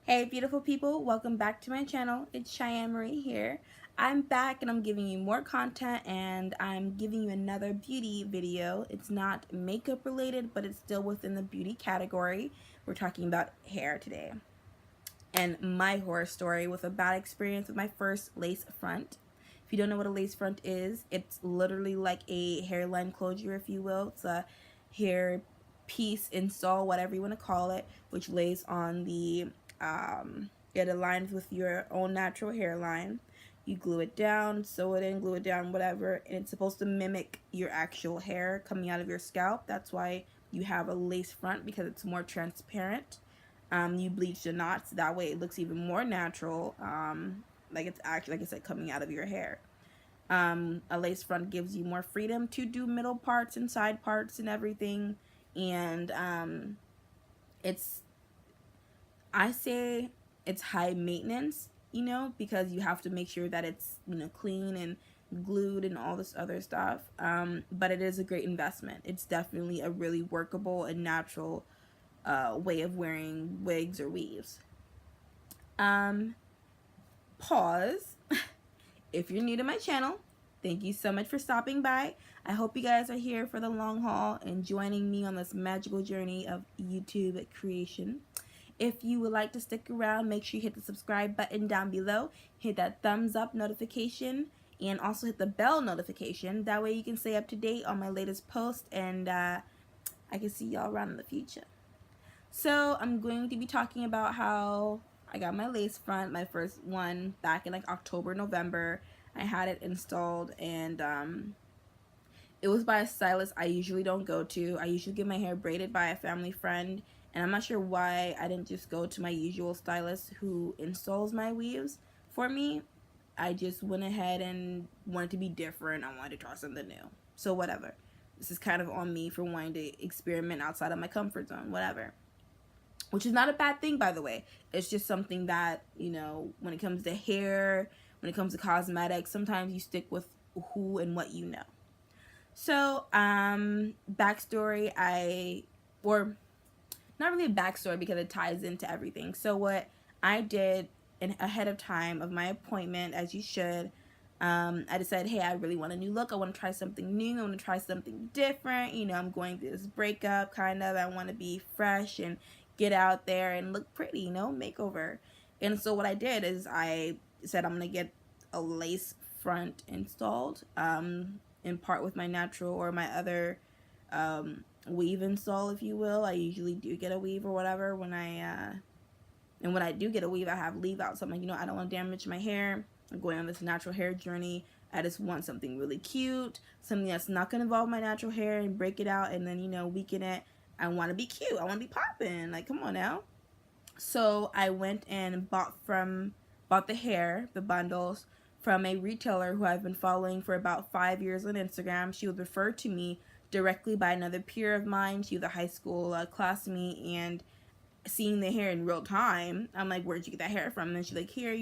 Hey beautiful people, welcome back to my channel. It's Cheyenne Marie here. I'm back and I'm giving you more content and I'm giving you another beauty video. It's not makeup related, but it's still within the beauty category. We're talking about hair today. And my horror story with a bad experience with my first lace front. If you don't know what a lace front is, it's literally like a hairline closure, if you will. It's a hair piece, install, whatever you want to call it, which lays on the it aligns with your own natural hairline. You glue it down, sew it in, glue it down, whatever, and it's supposed to mimic your actual hair coming out of your scalp. That's why you have a lace front, because it's more transparent. You bleach the knots, that way it looks even more natural, like it's actually, like I said, coming out of your hair. A lace front gives you more freedom to do middle parts and side parts and everything, and it's, I say it's high maintenance, because you have to make sure that it's, clean and glued and all this other stuff. But it is a great investment. It's definitely a really workable and natural way of wearing wigs or weaves. Pause. If you're new to my channel, thank you so much for stopping by. I hope you guys are here for the long haul and joining me on this magical journey of YouTube creation. If you would like to stick around, make sure you hit the subscribe button down below, hit that thumbs up notification, and also hit the bell notification. That way you can stay up to date on my latest post, and I can see y'all around in the future. So I'm going to be talking about how I got my lace front, my first one, back in like October, November. I had it installed, and it was by a stylist I usually don't go to. I usually get my hair braided by a family friend, and I'm not sure why I didn't just go to my usual stylist who installs my weaves for me. I just went ahead and wanted to be different. I wanted to try something new. So whatever. This is kind of on me for wanting to experiment outside of my comfort zone, whatever. Which is not a bad thing, by the way. It's just something that, when it comes to hair, when it comes to cosmetics, sometimes you stick with who and what you know. So, backstory, or not really a backstory because it ties into everything. So what I did ahead of time of my appointment, as you should, I decided, hey, I really want a new look. I want to try something new. I want to try something different. I'm going through this breakup, kind of. I want to be fresh and get out there and look pretty, makeover. And so what I did is I said I'm going to get a lace front installed, in part with my natural or my other weave install, if you will. I usually do get a weave or whatever when and when I do get a weave, I have leave out. So I'm like, I don't want to damage my hair. I'm going on this natural hair journey. I just want something really cute, something that's not going to involve my natural hair and break it out and then, weaken it. I want to be cute. I want to be popping. Like, come on now. So I went and bought the bundles, from a retailer who I've been following for about 5 years on Instagram. She was referred to me directly by another peer of mine. She was a high school classmate, and seeing the hair in real time, I'm like, where'd you get that hair from? And then she's like, here,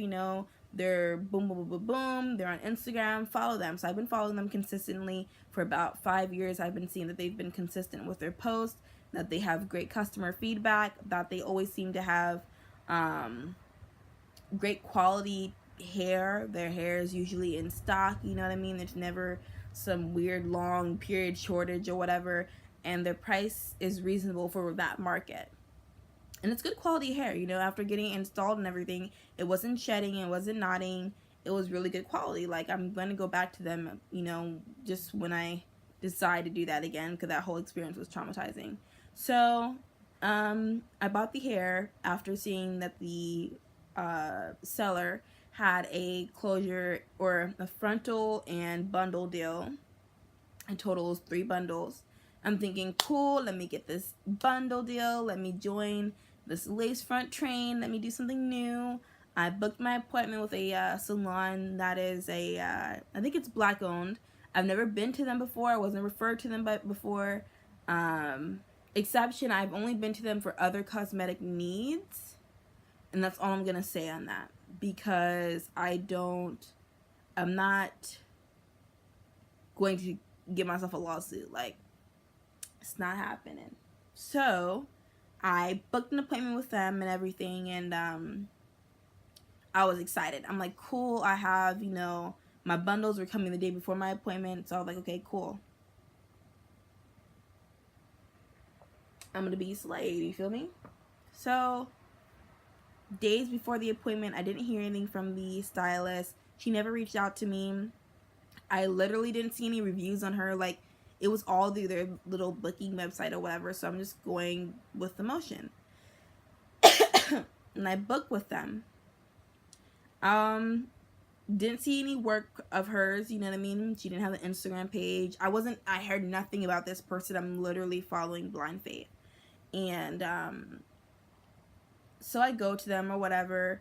they're boom, boom, boom, boom, boom. They're on Instagram. Follow them. So I've been following them consistently for about 5 years. I've been seeing that they've been consistent with their posts, that they have great customer feedback, that they always seem to have great quality hair. Their hair is usually in stock, you know what I mean? There's never some weird long period shortage or whatever, and their price is reasonable for that market. And it's good quality hair, after getting it installed and everything. It wasn't shedding, it wasn't knotting, it was really good quality. Like, I'm going to go back to them, just when I decide to do that again, because that whole experience was traumatizing. So I bought the hair after seeing that the seller had a closure or a frontal and bundle deal. In total, it was 3 bundles. I'm thinking, cool, let me get this bundle deal. Let me join this lace front train. Let me do something new. I booked my appointment with a salon that is I think it's black owned. I've never been to them before. I wasn't referred to them before. Exception, I've only been to them for other cosmetic needs. And that's all I'm going to say on that. Because I'm not going to give myself a lawsuit. Like, it's not happening. So I booked an appointment with them and everything, and I was excited. I'm like, cool, I have, my bundles were coming the day before my appointment, so I was like, okay, cool. I'm gonna be slayed, you feel me? So, days before the appointment, I didn't hear anything from the stylist. She never reached out to me. I literally didn't see any reviews on her. Like, it was all through their little booking website or whatever, so I'm just going with the motion. And I booked with them. Didn't see any work of hers, you know what I mean? She didn't have an Instagram page. I heard nothing about this person. I'm literally following blind faith. And so I go to them or whatever.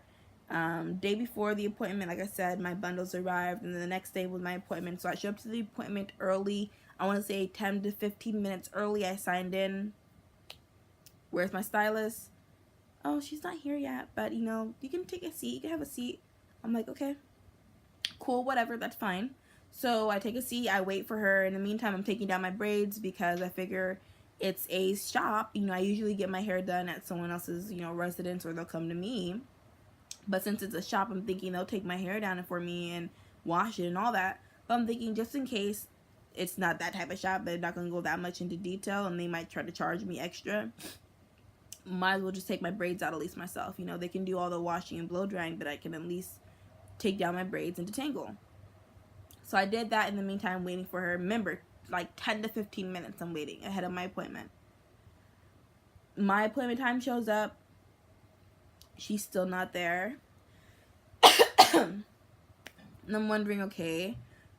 Day before the appointment, like I said, my bundles arrived, and then the next day was my appointment. So I show up to the appointment early. I want to say 10 to 15 minutes early. I signed in. Where's my stylist? Oh, she's not here yet, but you can take a seat. You can have a seat. I'm like, okay, cool, whatever, that's fine. So I take a seat. I wait for her. In the meantime, I'm taking down my braids because I figure it's a shop. I usually get my hair done at someone else's, residence, or they'll come to me. But since it's a shop, I'm thinking they'll take my hair down for me and wash it and all that. But I'm thinking, just in case it's not that type of shop, they're not going to go that much into detail and they might try to charge me extra, might as well just take my braids out at least myself. They can do all the washing and blow drying, but I can at least take down my braids and detangle. So I did that in the meantime, waiting for her. Remember, like 10 to 15 minutes I'm waiting ahead of my appointment. My appointment time shows up. She's still not there. And I'm wondering, okay,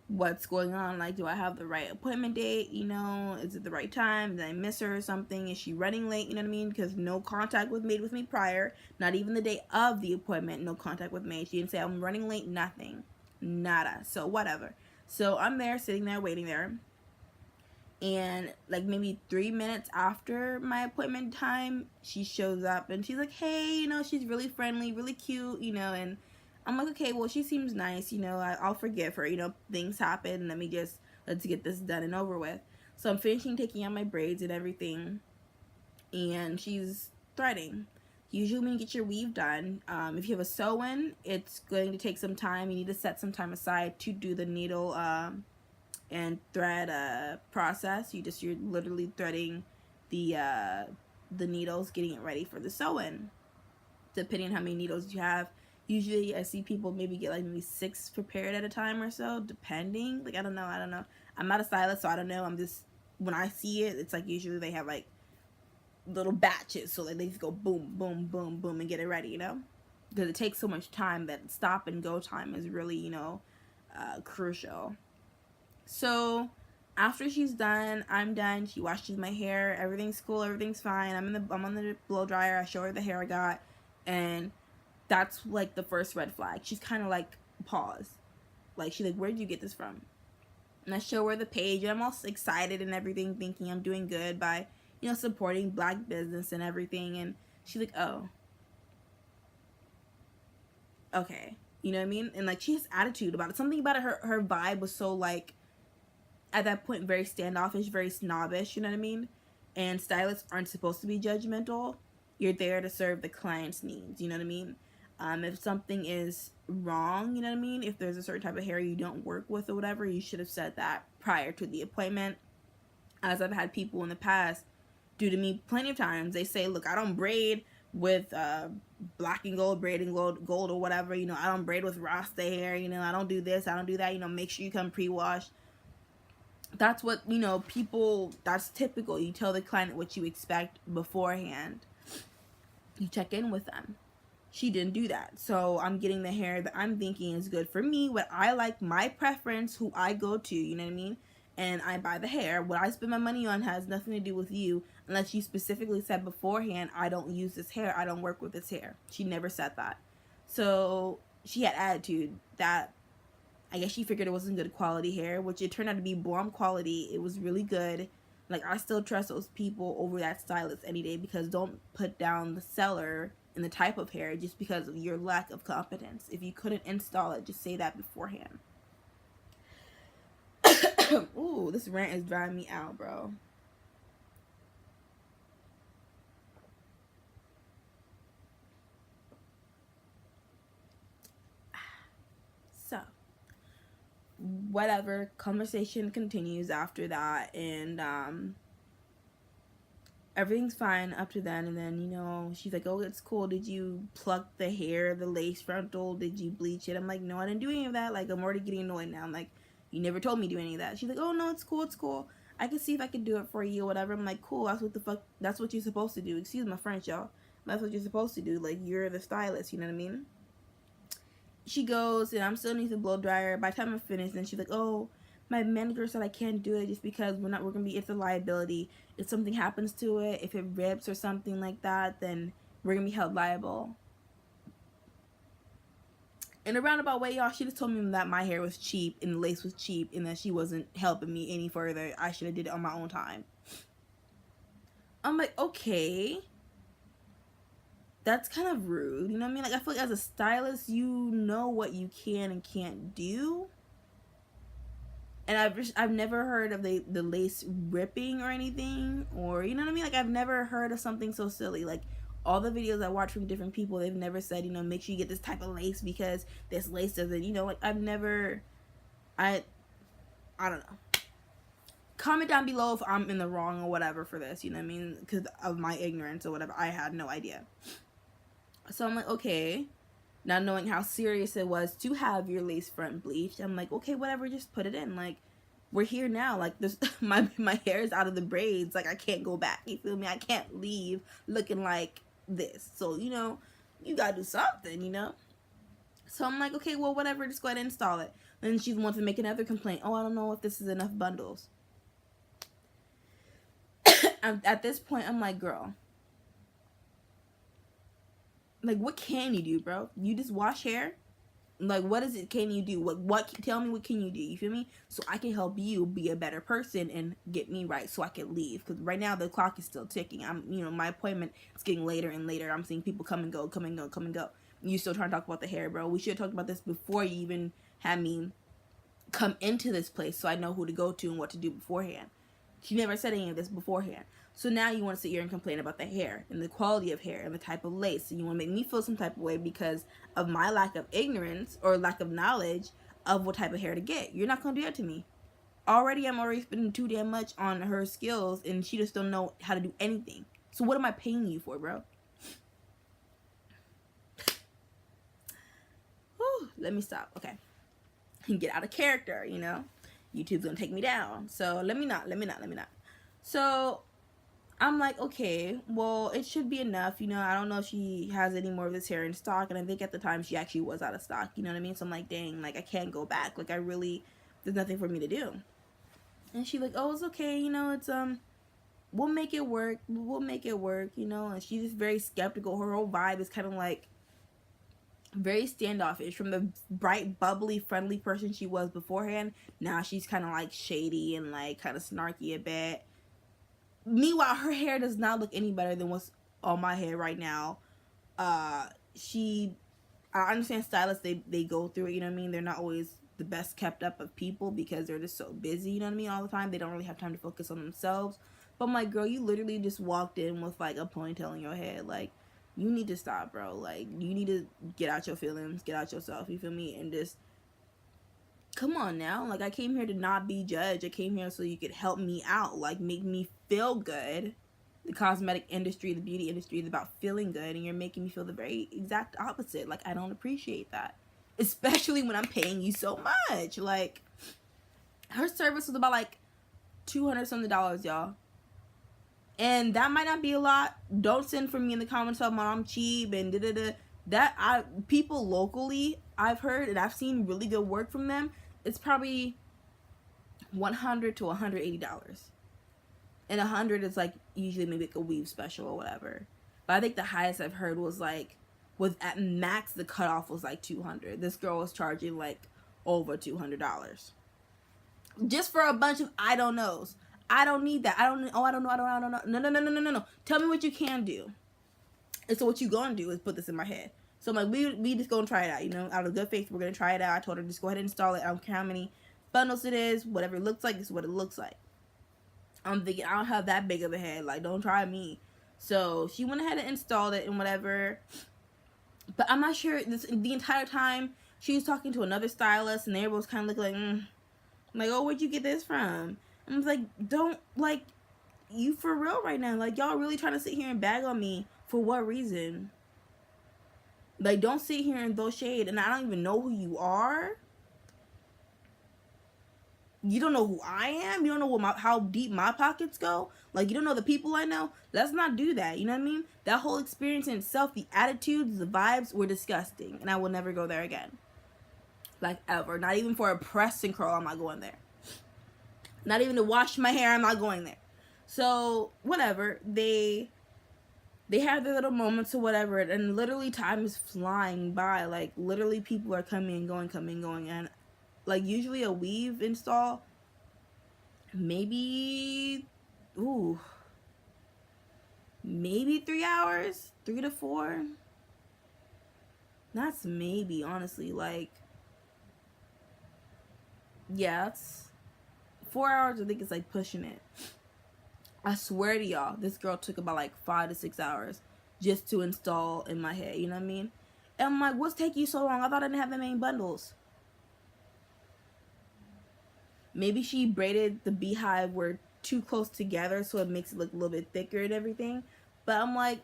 what's going on? Like, do I have the right appointment date? Is it the right time? Did I miss her or something? Is she running late? You know what I mean? Because no contact was made with me prior. Not even the day of the appointment, no contact was made. She didn't say I'm running late, nothing. Nada. So whatever. So I'm there, sitting there, waiting there. And like maybe 3 minutes after my appointment time, she shows up and she's like, hey, she's really friendly, really cute, and I'm like, okay, well, she seems nice, I'll forgive her, things happen, let's get this done and over with. So I'm finishing taking out my braids and everything, and she's threading. Usually when you get your weave done, if you have a sew-in, it's going to take some time. You need to set some time aside to do the needle and thread process. You're literally threading the needles, getting it ready for the sew-in, depending on how many needles you have. Usually I see people maybe get like maybe 6 prepared at a time or so, depending. Like, I don't know. I'm not a stylist, so I don't know. When I see it, it's like usually they have like little batches, so like they just go boom, boom, boom, boom and get it ready, because it takes so much time that stop and go time is really, crucial. So after she's done, I'm done. She washes my hair. Everything's cool. Everything's fine. I'm on the blow dryer. I show her the hair I got, and that's like the first red flag. She's kind of like, pause. Like, she's like, where did you get this from? And I show her the page, and I'm all excited and everything, thinking I'm doing good by, supporting Black business and everything. And she's like, oh, okay. You know what I mean? And like, she has attitude about it. Something about it, her vibe was so like, at that point, very standoffish, very snobbish, you know what I mean? And stylists aren't supposed to be judgmental. You're there to serve the client's needs, you know what I mean? If something is wrong, you know what I mean? If there's a certain type of hair you don't work with or whatever, you should have said that prior to the appointment. As I've had people in the past do to me plenty of times. They say, look, I don't braid with black and gold, braiding gold or whatever, I don't braid with Rasta hair, I don't do this, I don't do that, make sure you come pre-washed. That's what, people, that's typical. You tell the client what you expect beforehand. You check in with them. She didn't do that. So I'm getting the hair that I'm thinking is good for me, what I like, my preference, who I go to, you know what I mean? And I buy the hair. What I spend my money on has nothing to do with you, unless you specifically said beforehand, I don't use this hair, I don't work with this hair. She never said that. So she had attitude that I guess she figured it wasn't good quality hair, which it turned out to be bomb quality. It was really good. Like, I still trust those people over that stylist any day, because don't put down the seller and the type of hair just because of your lack of competence. If you couldn't install it, just say that beforehand. Ooh, this rant is driving me out, bro. whatever, conversation continues after that, and everything's fine up to then. And then, you know, she's like, oh, it's cool, did you pluck the hair, the lace frontal, did you bleach it? I'm like, no, I didn't do any of that. Like, I'm already getting annoyed now. I'm like, you never told me to do any of that. She's like, oh no, it's cool, it's cool, I can see if I can do it for you or whatever. I'm like, cool, that's what you're supposed to do. Excuse my French, y'all. That's what you're supposed to do. Like, you're the stylist, you know what I mean? She goes, and I'm still needs a blow dryer. By the time I finish, then she's like, oh, my manager said I can't do it just because we're gonna be, it's a liability. If something happens to it, if it rips or something like that, then we're gonna be held liable. In a roundabout way, y'all, she just told me that my hair was cheap and the lace was cheap and that she wasn't helping me any further. I should have did it on my own time. I'm like, okay, that's kind of rude, you know what I mean? Like, I feel like as a stylist, you know what you can and can't do. And I've never heard of the lace ripping or anything, or, you know what I mean? Like, I've never heard of something so silly. Like, all the videos I watch from different people, they've never said, you know, make sure you get this type of lace because this lace doesn't, you know, like, I don't know. Comment down below if I'm in the wrong or whatever for this, you know what I mean? Because of my ignorance or whatever. I had no idea. So I'm like, okay. Not knowing how serious it was to have your lace front bleached, I'm like, okay, whatever, just put it in. Like, we're here now. Like, this, my hair is out of the braids. Like, I can't go back. You feel me? I can't leave looking like this. So, you know, you gotta do something, you know? So I'm like, okay, well, whatever, just go ahead and install it. Then she wants to make another complaint. Oh, I don't know if this is enough bundles. At this point, I'm like, girl, like, what can you do, bro? You just wash hair? Like, what is it can you do? Tell me, what can you do? You feel me? So I can help you be a better person and get me right so I can leave. Because right now the clock is still ticking. You know, my appointment is getting later and later. I'm seeing people come and go, come and go, come and go. You still trying to talk about the hair, bro. We should have talked about this before you even had me come into this place so I know who to go to and what to do beforehand. She never said any of this beforehand. So now you want to sit here and complain about the hair and the quality of hair and the type of lace. And you want to make me feel some type of way because of my lack of ignorance or lack of knowledge of what type of hair to get. You're not going to do that to me. I'm already spending too damn much on her skills and she just don't know how to do anything. So what am I paying you for, bro? Whew, let me stop. Okay. Get out of character, you know. YouTube's going to take me down. So let me not. So I'm like, okay, well, it should be enough, you know. I don't know if she has any more of this hair in stock, and I think at the time she actually was out of stock, you know what I mean? So I'm like, dang, like, I can't go back. Like, there's nothing for me to do. And she's like, oh, it's okay, you know, it's, we'll make it work, you know. And she's just very skeptical. Her whole vibe is kind of like very standoffish. From the bright, bubbly, friendly person she was beforehand, now she's kind of like shady and like kind of snarky a bit. Meanwhile, her hair does not look any better than what's on my hair right now. I understand stylists, they go through it, you know what I mean? They're not always the best kept up of people because they're just so busy, you know what I mean, all the time. They don't really have time to focus on themselves. But I'm like, girl, you literally just walked in with like a ponytail in your head. Like, you need to stop, bro. Like, you need to get out your feelings, get out yourself, you feel me? And just, come on now. Like, I came here to not be judged. I came here so you could help me out. Like, make me feel good. The cosmetic industry, the beauty industry is about feeling good, and you're making me feel the very exact opposite. Like, I don't appreciate that. Especially when I'm paying you so much. Like, her service was about like $200 something, y'all. And that might not be a lot. Don't send for me in the comments talking about I'm cheap and da-da-da. People locally, I've heard and I've seen really good work from them. It's probably $100 to $180. And $100 is like usually maybe like a weave special or whatever. But I think the highest I've heard was at max, the cutoff was like $200. This girl was charging like over $200. Just for a bunch of I don't knows. I don't need that. I don't know. No. Tell me what you can do. And so what you gonna do is put this in my head. So I'm like, we just gonna try it out, you know, out of good faith, we're gonna try it out. I told her, just go ahead and install it. I don't care how many bundles it is, whatever it looks like is what it looks like. I'm thinking, I don't have that big of a head, like, don't try me. So she went ahead and installed it and whatever. But I'm not sure, the entire time, she was talking to another stylist, and they were both kind of looking like, Like, oh, where'd you get this from? I was like, don't, like, you for real right now? Like, y'all really trying to sit here and bag on me for what reason? Like, don't sit here and throw shade, and I don't even know who you are. You don't know who I am. You don't know how deep my pockets go. Like, you don't know the people I know. Let's not do that. You know what I mean? That whole experience in itself, the attitudes, the vibes were disgusting, and I will never go there again. Like, ever. Not even for a press and curl, I'm not going there. Not even to wash my hair, I'm not going there. So, whatever. They have their little moments or whatever, and literally time is flying by. Like, literally people are coming and going, and like, usually a weave install, maybe 3 hours, 3 to 4. That's maybe, honestly. Like, yeah, it's 4 hours. I think it's like pushing it. I swear to y'all, this girl took about like 5 to 6 hours just to install in my head. You know what I mean? And I'm like, what's taking you so long? I thought I didn't have that many bundles. Maybe she braided the beehive were too close together, so it makes it look a little bit thicker and everything. But I'm like,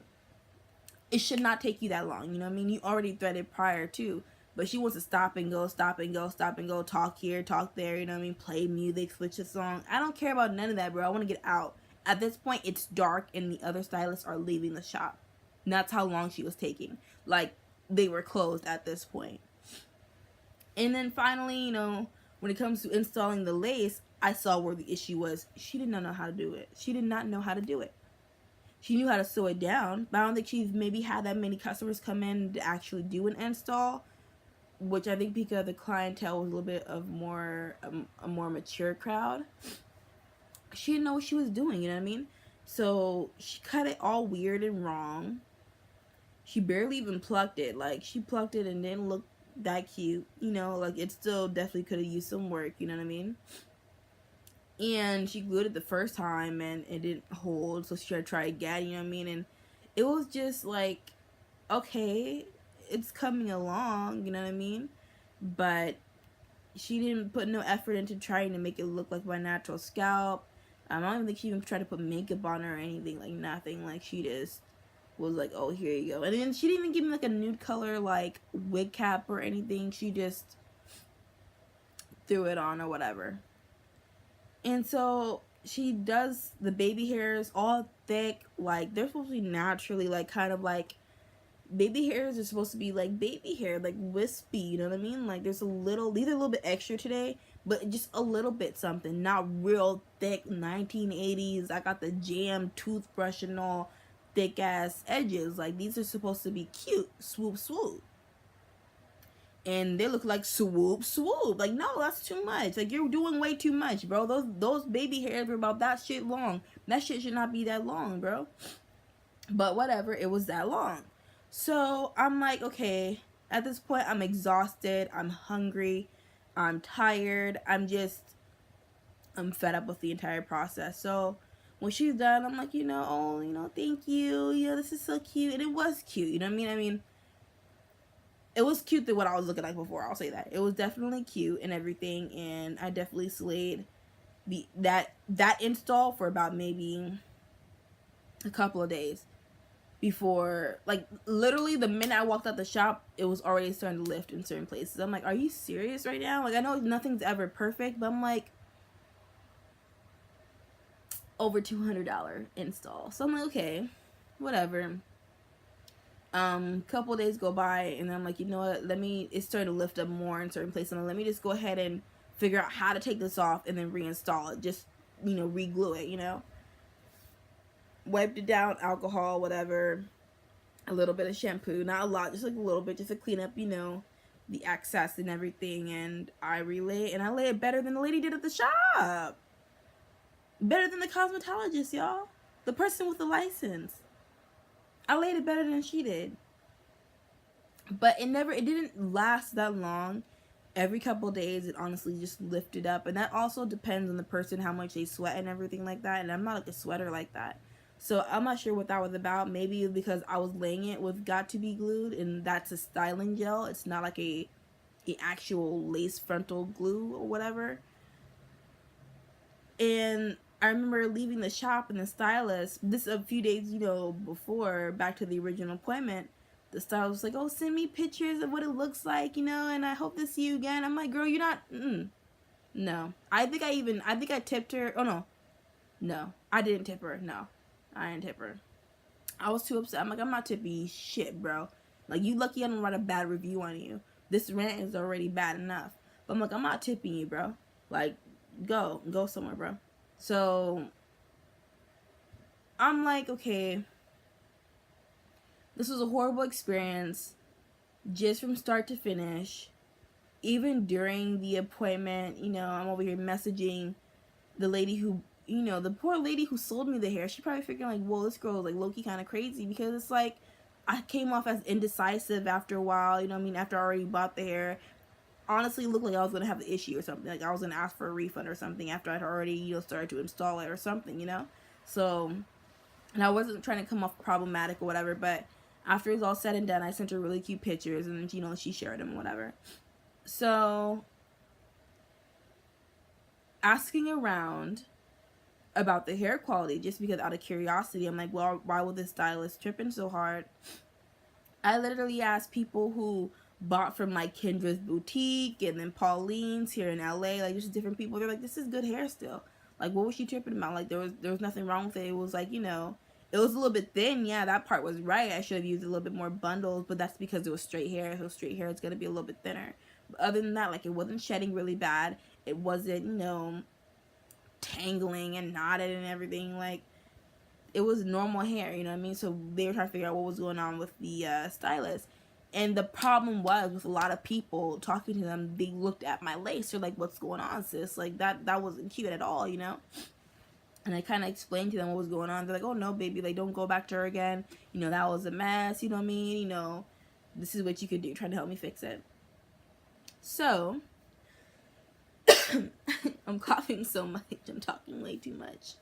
it should not take you that long. You know what I mean? You already threaded prior to. But she wants to stop and go, talk here, talk there, you know what I mean? Play music, switch a song. I don't care about none of that, bro. I want to get out. At this point, it's dark and the other stylists are leaving the shop. And that's how long she was taking. Like, they were closed at this point. And then finally, you know, when it comes to installing the lace, I saw where the issue was. She did not know how to do it. She did not know how to do it. She knew how to sew it down, but I don't think she's maybe had that many customers come in to actually do an install, which I think because the clientele was a little bit of a more mature crowd. She didn't know what she was doing, you know what I mean? So she cut it all weird and wrong. She barely even plucked it. Like, she plucked it and didn't look that cute, you know? Like, it still definitely could have used some work, you know what I mean? And she glued it the first time and it didn't hold, so she tried to try again, you know what I mean? And it was just like, okay, it's coming along, you know what I mean? But she didn't put no effort into trying to make it look like my natural scalp. I don't even think she even tried to put makeup on her or anything, like nothing. Like, she just was like, oh, here you go. And then she didn't even give me like a nude color like wig cap or anything. She just threw it on or whatever. And so she does the baby hairs all thick, like they're supposed to be naturally like kind of like baby hairs are supposed to be like baby hair, like wispy, you know what I mean? Like, there's a little, these are a little bit extra today, but just a little bit something, not real thick 1980s. I got the jam toothbrush and all thick ass edges. Like, these are supposed to be cute, swoop swoop, and they look like swoop swoop. Like, no, that's too much. Like, you're doing way too much, bro. Those baby hairs were about that shit long. That shit should not be that long, bro. But whatever, it was that long. So I'm like, okay, at this point I'm exhausted, I'm hungry, I'm tired, I'm fed up with the entire process. So when she's done, I'm like, thank you, this is so cute. And it was cute, you know what I mean? It was cute than what I was looking like before, I'll say that. It was definitely cute and everything, and I definitely slayed that install for about maybe a couple of days. Before, like, literally the minute I walked out the shop, it was already starting to lift in certain places. I'm like, are you serious right now? Like, I know nothing's ever perfect, but I'm like, over $200 install. So I'm like, okay, whatever. Couple days go by, and I'm like, you know what, it's starting to lift up more in certain places. Let me just go ahead and figure out how to take this off and then reinstall it. Just, re-glue it, Wiped it down, alcohol, whatever, a little bit of shampoo, not a lot, just like a little bit, just to clean up, the excess and everything. And I relay, and I lay it better than the lady did at the shop. Better than the cosmetologist, y'all. The person with the license. I laid it better than she did. But it didn't last that long. Every couple days, it honestly just lifted up. And that also depends on the person, how much they sweat and everything like that. And I'm not like a sweater like that. So I'm not sure what that was about. Maybe because I was laying it with got to be glued, and that's a styling gel. It's not like a actual lace frontal glue or whatever. And I remember leaving the shop, and the stylist, this a few days, before, back to the original appointment, the stylist was like, oh, send me pictures of what it looks like, and I hope to see you again. I'm like, girl, you're not, no. I think I tipped her. Oh, no, I didn't tip her. No, I didn't tip her. I was too upset. I'm like, I'm not tipping you shit, bro. Like, you lucky I don't write a bad review on you. This rant is already bad enough. But I'm like, I'm not tipping you, bro. Like, go somewhere, bro. So I'm like, okay, this was a horrible experience, just from start to finish. Even during the appointment, I'm over here messaging the lady who, the poor lady who sold me the hair. She probably figuring like, whoa, this girl is like low-key kind of crazy, because it's like I came off as indecisive after a while, after I already bought the hair. Honestly, it looked like I was going to have an issue or something. Like I was going to ask for a refund or something after I'd already, started to install it or something, So, and I wasn't trying to come off problematic or whatever, but after it was all said and done, I sent her really cute pictures, and, she shared them, whatever. So, asking around about the hair quality, just because out of curiosity, I'm like, well, why was this stylist tripping so hard? I literally asked people who bought from like Kendra's boutique and then Pauline's here in LA, like just different people. They're like, this is good hair still. Like, what was she tripping about? Like, there was nothing wrong with it. It was like, it was a little bit thin. Yeah, that part was right. I should have used a little bit more bundles, but that's because it was straight hair. So straight hair is gonna be a little bit thinner. But other than that, like, it wasn't shedding really bad. It wasn't, tangling and knotted and everything. Like, it was normal hair, you know what I mean? So they were trying to figure out what was going on with the stylist. And the problem was, with a lot of people talking to them, they looked at my lace. They're like, what's going on, sis? Like, that wasn't cute at all, And I kind of explained to them what was going on. They're like, oh, no, baby, like, don't go back to her again. That was a mess, you know what I mean? This is what you could do, trying to help me fix it. So, I'm coughing so much. I'm talking way too much.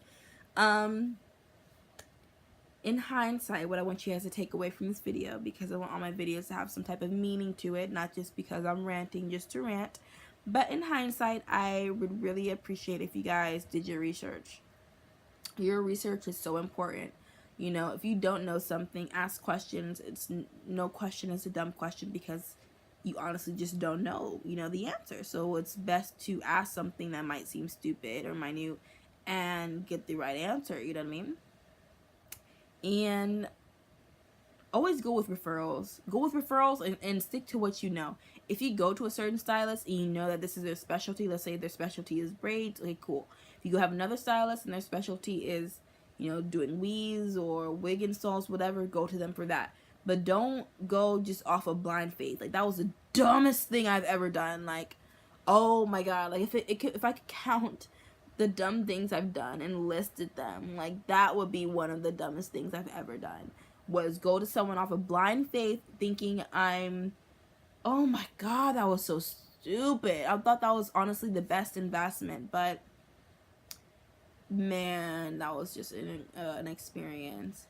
In hindsight, what I want you guys to take away from this video, because I want all my videos to have some type of meaning to it, not just because I'm ranting just to rant, but in hindsight, I would really appreciate if you guys did your research. Your research is so important. If you don't know something, ask questions. No question is a dumb question, because you honestly just don't know, the answer. So it's best to ask something that might seem stupid or minute and get the right answer, you know what I mean? And always go with referrals. Go with referrals and stick to what you know. If you go to a certain stylist and you know that this is their specialty, let's say their specialty is braids, okay, cool. If you go have another stylist and their specialty is, doing weaves or wig installs, whatever, go to them for that. But don't go just off of blind faith. Like, that was the dumbest thing I've ever done. Like, oh my god. Like, if I could count the dumb things I've done and listed them, like, that would be one of the dumbest things I've ever done, was go to someone off of blind faith thinking oh my god, that was so stupid. I thought that was honestly the best investment, but man, that was just an experience.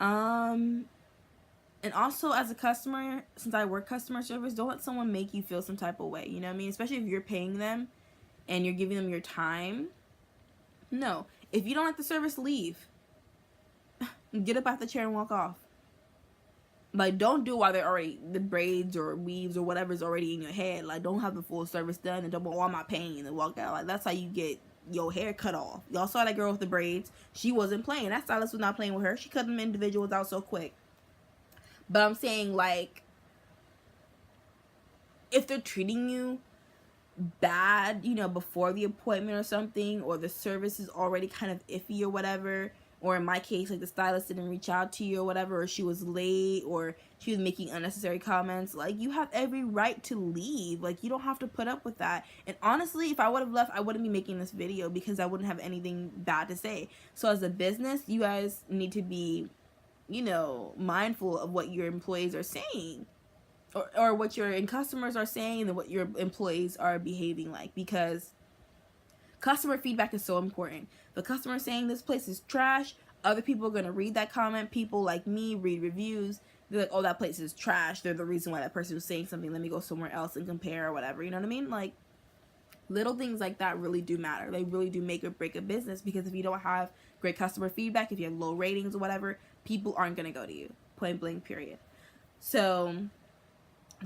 And also, as a customer, since I work customer service, don't let someone make you feel some type of way, you know what I mean? Especially if you're paying them and you're giving them your time. No. If you don't like the service, leave. Get up out the chair and walk off. Like, don't do while they're already, the braids or weaves or whatever's already in your head. Like, don't have the full service done and don't, I'm not paying, and walk out. Like, that's how you get your hair cut off. Y'all saw that girl with the braids. She wasn't playing. That stylist was not playing with her. She cut them individuals out so quick. But I'm saying, like, if they're treating you bad, before the appointment or something, or the service is already kind of iffy or whatever, or in my case, like, the stylist didn't reach out to you or whatever, or she was late, or she was making unnecessary comments, like, you have every right to leave. Like, you don't have to put up with that. And honestly, if I would have left, I wouldn't be making this video, because I wouldn't have anything bad to say. So as a business, you guys need to be, mindful of what your employees are saying, or what your customers are saying, and what your employees are behaving like, because customer feedback is so important. The customer saying this place is trash, other people are going to read that comment. People like me read reviews. They're like, oh, that place is trash. They're the reason why that person was saying something. Let me go somewhere else and compare or whatever. You know what I mean? Like, Little things like that really do matter. They really do make or break a business, because if you don't have great customer feedback, if you have low ratings or whatever, people aren't going to go to you. Point blank, period. So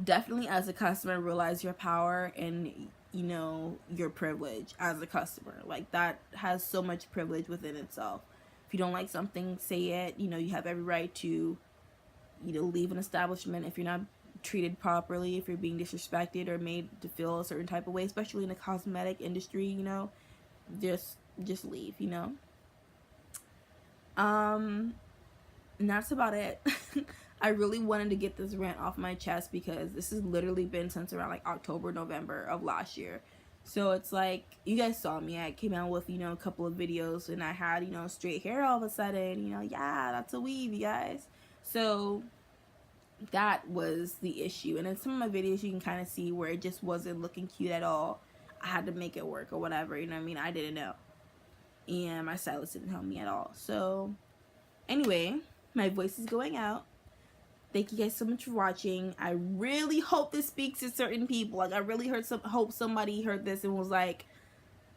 definitely, as a customer, realize your power and, you know, your privilege as a customer. Like, that has so much privilege within itself. If you don't like something, say it. You know, you have every right to, you know, leave an establishment if you're not treated properly, if you're being disrespected or made to feel a certain type of way, especially in the cosmetic industry. You know, just leave, you know. And that's about it. I really wanted to get this rant off my chest, because this has literally been since around like October, November of last year. So it's like, you guys saw me, I came out with, you know, a couple of videos, and I had, you know, straight hair all of a sudden, you know. Yeah, that's a weave, you guys. So that was the issue. And in some of my videos, you can kind of see where it just wasn't looking cute at all. I had to make it work or whatever, you know what I mean? I didn't know, and my stylist didn't help me at all. So anyway, my voice is going out. Thank you guys so much for watching. I really hope this speaks to certain people. Like, I really hope somebody heard this and was like,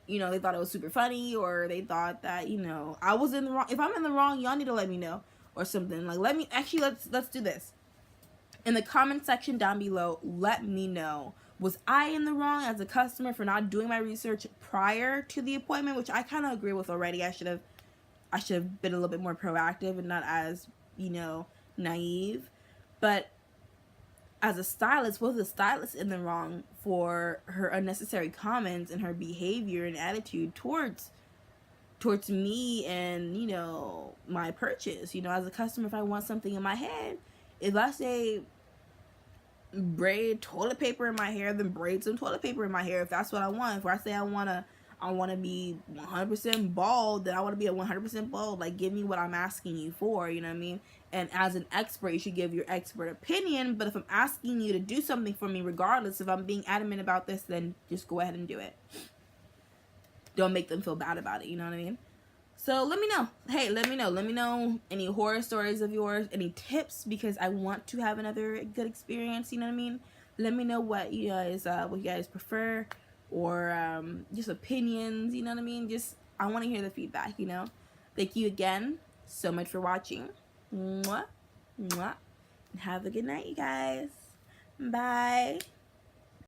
you know, they thought it was super funny, or they thought that, you know, I was in the wrong. If I'm in the wrong, y'all need to let me know or something. Like, let's do this. In the comment section down below, let me know, was I in the wrong as a customer for not doing my research prior to the appointment, which I kind of agree with already. I should have been a little bit more proactive and not as, you know, naive. But as a stylist, was the stylist in the wrong for her unnecessary comments and her behavior and attitude towards me and, you know, my purchase? You know, as a customer, if I want something in my head, if I say braid toilet paper in my hair, then braid some toilet paper in my hair if that's what I want. If I say I want to be 100% bald, then I want to be a 100% bald. Like, give me what I'm asking you for, you know what I mean? And as an expert, you should give your expert opinion. But if I'm asking you to do something for me, regardless, if I'm being adamant about this, then just go ahead and do it. Don't make them feel bad about it, you know what I mean? So let me know. Hey, let me know any horror stories of yours, any tips, because I want to have another good experience, you know what I mean? Let me know what you guys prefer, or just opinions, you know what I mean? Just, I want to hear the feedback, you know? Thank you again so much for watching. Mwah, mwah. Have a good night, you guys. Bye.